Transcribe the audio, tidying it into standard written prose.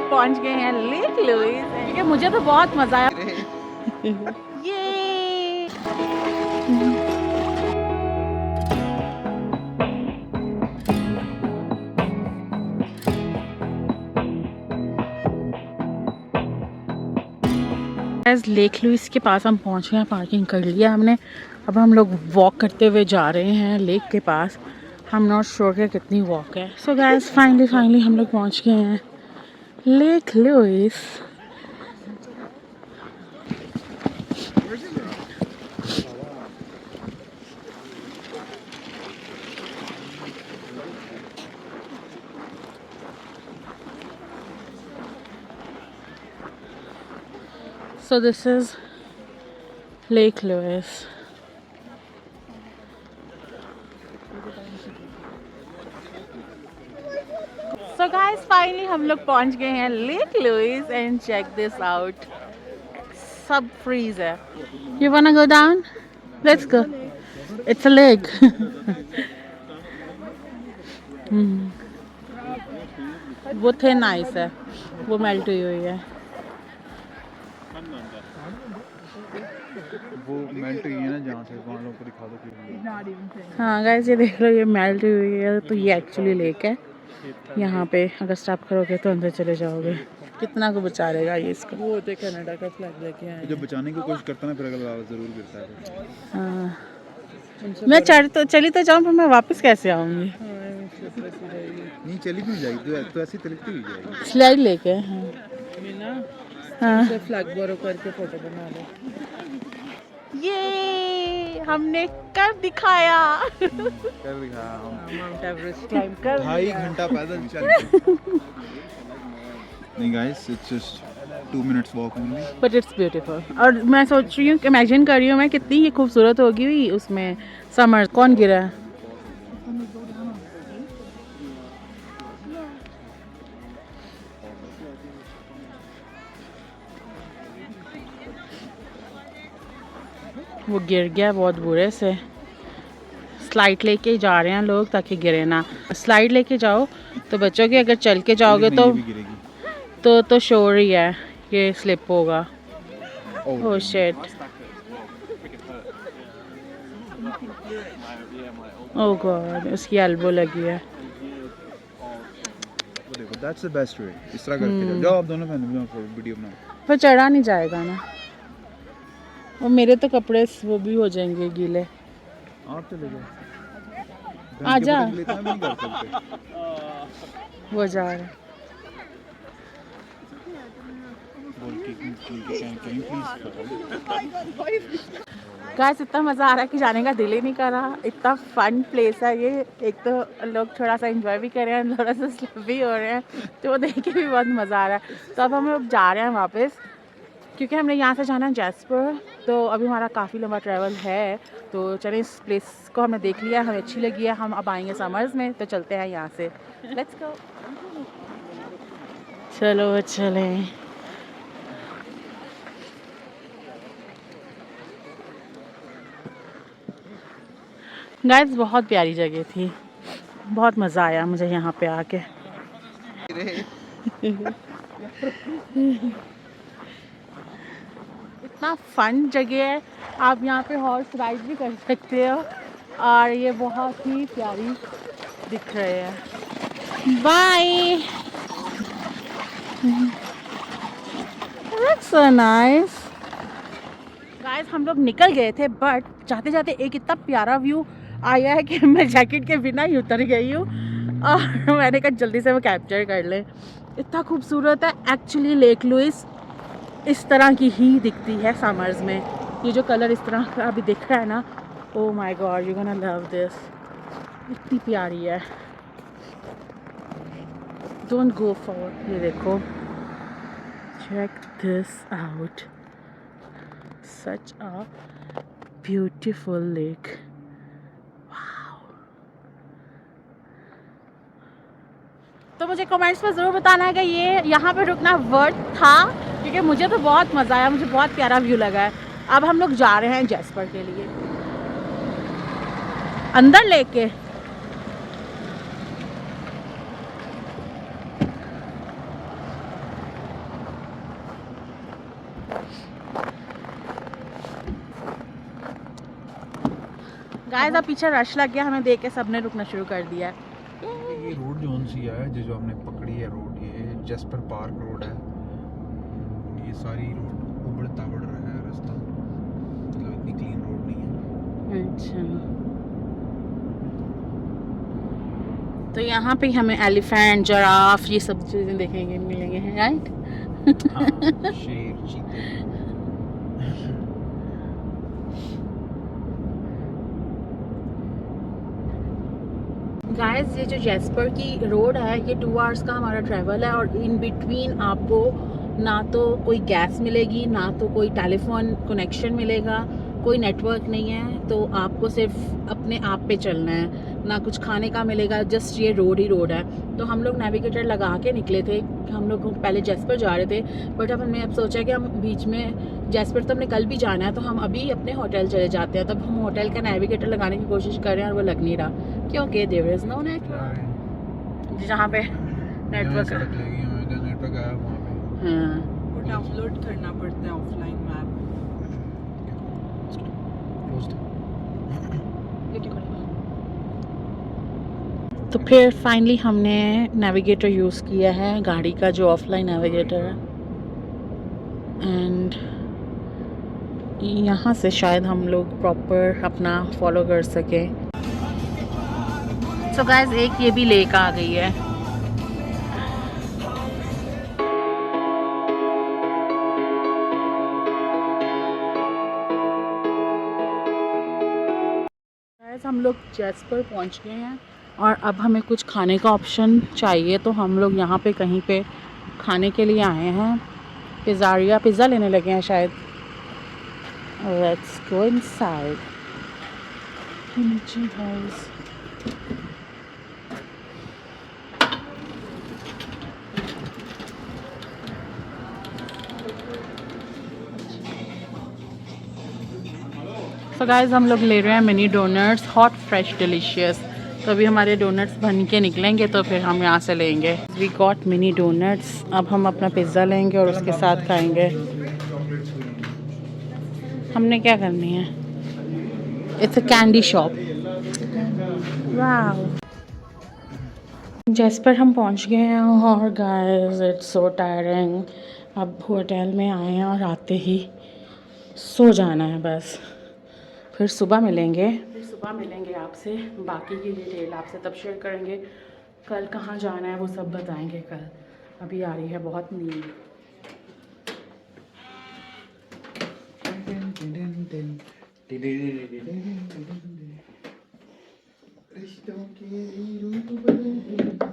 लोग पहुंच गए हैं लेक लुइस, क्योंकि मुझे तो बहुत मजा आया। ये लेक लुइस के पास हम पहुंच गए हैं, पार्किंग कर लिया हमने। अब हम लोग वॉक करते हुए जा रहे हैं लेक के पास। हम नॉट श्योर कि कितनी वॉक है। सो गाइस फाइनली हम लोग पहुंच गए हैं lake Louise. So this is Lake Lewis. So guys, finally हम लोग पहुंच गए हैं Lake Lewis and check this out. सब freeze है. You wanna go down? Let's go. It's a lake. वो थे nice है. वो melt हुई हुई है. वो मेल्ट हुई है ना जहाँ से, वहाँ लोगों को दिखा दो कि हाँ गाइस ये देख लो, ये मेल्ट हुई है। तो ये एक्चुअली लेक है। यहाँ पे अगर स्टॉप करोगे तो अंदर चले जाओगे। कितना को बचा लेगा ये इसको। वो होते कनाडा का फ्लैग लेके आए। जब बचाने की कोशिश करता ना फिर अगला जरूर गिरता है। हाँ मैं चली तो जाऊँ, पर मैं वापस कैसे आऊँगी? नहीं चली क्यों जाएगी, तो ऐसी तिलकती हुई जाएगी। स्लाइड लेके। हाँ फ्लैग बोरो करके फोटो बना लो। ये हमने कर दिखाया। कर दिखा हम माउंट एवरेस्ट क्लाइंब कर 2.5 घंटा पैदल चल। नहीं guys, it's just 2 minutes walk only, but it's beautiful. और मैं सोच रही हूँ, इमेजिन कर रही हूँ मैं कितनी ये खूबसूरत होगी उसमें समर। कौन गिरा है? वो गिर गया बहुत बुरे से। स्लाइड लेके जा रहे हैं लोग ताकि गिरे ना। स्लाइड लेके जाओ तो बच्चोगे, अगर चल के जाओगे ये भी गिरेगी। तो श्योर ही है ये स्लिप होगा। ओह शिट, ओह गॉड, उसकी एल्बो लगी है। वो देखो, दैट्स द बेस्ट वे। इस तरह करके जाओ आप दोनों फैमिली वीडियो बनाओ। पर चढ़ा नहीं जाएगा ना, और मेरे तो कपड़े वो भी हो जाएंगे गीले। आप चले जाओ, आजा। इतना भी नहीं कर सकते। वो जा रहा है। बोल के कहीं प्लीज। गाइस इतना मज़ा आ रहा है कि जाने का दिल ही नहीं कर रहा। इतना फन प्लेस है ये। एक तो लोग थोड़ा सा एंजॉय भी कर रहे हैं, थोड़ा सा स्लिप भी हो रहे हैं, तो वो देख के भी बहुत मज़ा आ रहा है। तो अब हम लोग जा रहे हैं वापस, क्योंकि हमने यहाँ से जाना है जैस्पर। तो अभी हमारा काफ़ी लंबा ट्रैवल है। तो चलें, इस प्लेस को हमने देख लिया, हमें अच्छी लगी है। हम अब आएंगे समर्स में, तो चलते हैं यहाँ से। Let's go. चलो चलें। गाइस बहुत प्यारी जगह थी, बहुत मज़ा आया मुझे यहाँ पे आके। इतना फन जगह है। आप यहाँ पे हॉर्स राइड भी कर सकते हो, और ये बहुत ही प्यारी दिख रहे हैं। Bye. That's so nice. Guys हम लोग निकल गए थे, बट जाते जाते एक इतना प्यारा व्यू आया है कि मैं जैकेट के बिना ही उतर गई हूँ, और मैंने कहा जल्दी से वो कैप्चर कर ले। इतना खूबसूरत है एक्चुअली। लेक लुइस इस तरह की ही दिखती है समर्स में। ये जो कलर इस तरह का अभी दिख रहा है ना, oh my God, you gonna love this. इतनी प्यारी है। Don't go for. ये देखो, check this out. Such a beautiful lake. Wow. तो मुझे कमेंट्स में ज़रूर बताना है कि ये यहाँ पे रुकना वर्थ था, क्योंकि मुझे तो बहुत मज़ा आया, मुझे बहुत प्यारा व्यू लगा है। अब हम लोग जा रहे हैं जैस्पर के लिए, अंदर लेके। गाइस अब पीछे रश लग गया, हमें देख के सबने रुकना शुरू कर दिया है। ये रोड जोन सी है जो हमने पकड़ी है रोड, ये जैस्पर पार्क रोड है। ये सारी रोड उबड़ ताबड़ रहा है रास्ता, मतलब इतनी क्लीन रोड नहीं है। अच्छा, तो यहाँ पे हमें एलिफेंट, जिराफ, ये सब चीज़ें देखेंगे मिलेंगे हैं, राइट? हाँ, शेर, चीते। गाइस ये जो जैस्पर की रोड है, ये 2 आवर्स का हमारा ट्रैवल है और इन बिटवीन आपको ना तो कोई गैस मिलेगी, ना तो कोई टेलीफोन कनेक्शन मिलेगा, कोई नेटवर्क नहीं है। तो आपको सिर्फ अपने आप पे चलना है, ना कुछ खाने का मिलेगा, जस्ट ये रोड ही रोड है। तो हम लोग नेविगेटर लगा के निकले थे, हम लोग पहले जैस्पर जा रहे थे, बट अब हमने सोचा कि हम बीच में जैस्पर तो हमने कल भी जाना है, तो हम अभी अपने होटल चले जाते हैं। तब हम होटल का नेविगेटर लगाने की कोशिश कर रहे हैं और वो लग नहीं रहा, क्योंकि देयर इज़ नो नेटवर्क। जहाँ पे नेटवर्क सड़क लगी है, जहाँ नेटवर्क है वहाँ पे। हाँ, वो डाउनलोड करना पड़ता है ऑफलाइन मैप। तो फिर फाइनली हमने नेविगेटर यूज़ किया है, गाड़ी का जो ऑफलाइन नेविगेटर है, एंड यहाँ से शायद हम लोग प्रॉपर अपना फॉलो कर सकें। सो गाइस एक ये भी लेक आ गई है। गाइस हम लोग जैस्पर पहुँच गए हैं और अब हमें कुछ खाने का ऑप्शन चाहिए, तो हम लोग यहाँ पे कहीं पे खाने के लिए आए हैं। पिज़्ज़ारिया पिज़्ज़ा लेने लगे हैं शायद। Let's go inside. गाइस तो गाइस हम लोग ले रहे हैं mini donuts, hot fresh delicious. तो अभी हमारे डोनट्स बन के निकलेंगे तो फिर हम यहाँ से लेंगे। We got mini donuts. अब हम अपना पिज़्ज़ा लेंगे और उसके साथ खाएंगे। हमने क्या करनी है? It's a candy shop. Wow, jasper हम पहुँच गए हैं और गाइस इट्स सो टायरिंग। अब होटल में आए हैं और आते ही सो जाना है बस। फिर सुबह मिलेंगे आपसे, बाकी की डिटेल आपसे तब शेयर करेंगे। कल कहाँ जाना है वो सब बताएंगे कल। अभी आ रही है बहुत नींद। रिश्तों के रूप बदल